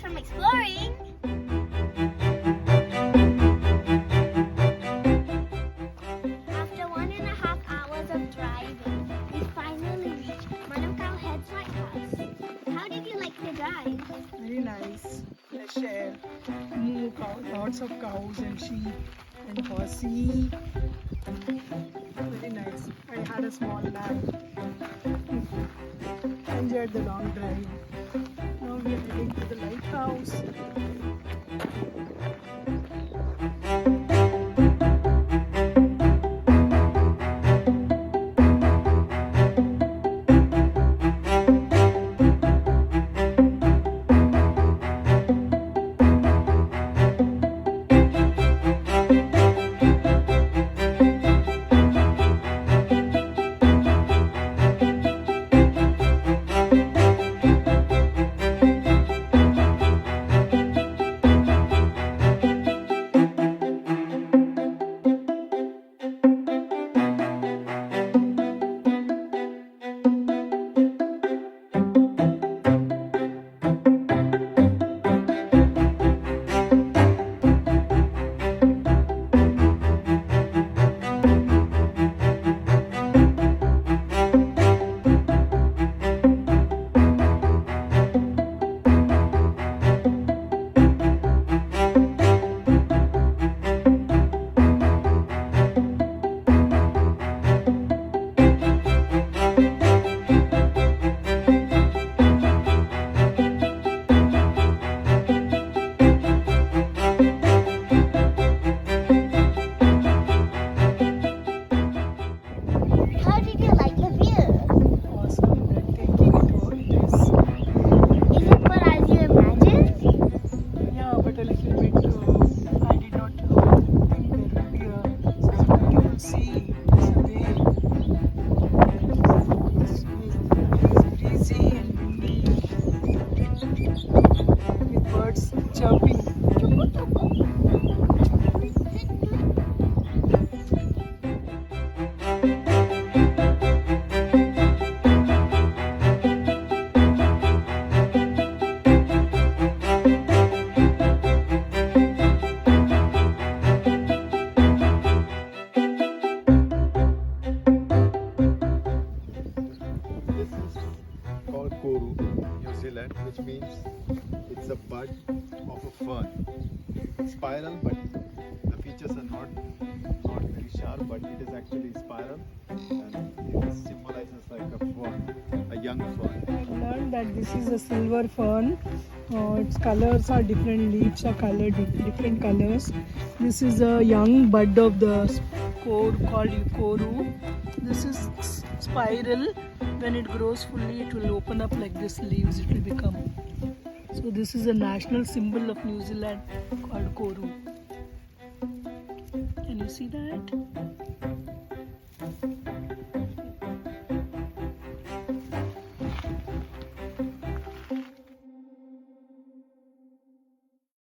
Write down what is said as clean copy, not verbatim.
from exploring. After 1.5 hours of driving, we finally reached Manukau Heads Lighthouse. How did you like the drive? Very nice, fresh air, lots of cows and sheep and horsey. Very nice. I had a small nap. Enjoyed the long drive. Now we are heading to the lighthouse. How did you like the view? Awesome, breathtaking it is. Is it what as you imagined? Yeah, but a little bit. I did not think there would be such a beautiful sea. It's a wave. It's breezy and windy with birds chirping. This is called Koru, New Zealand, which means it's a bud of a fern. It's spiral, but the features are not very sharp, but it is actually spiral, and it symbolizes like a fern, a young fern. I learned that this is a silver fern. Its colors are different, leaves are colored different colors. This is a young bud of the called Koru. This is spiral. When it grows fully, it will open up like this leaves, it will become. So this is a national symbol of New Zealand called Koru. Can you see that?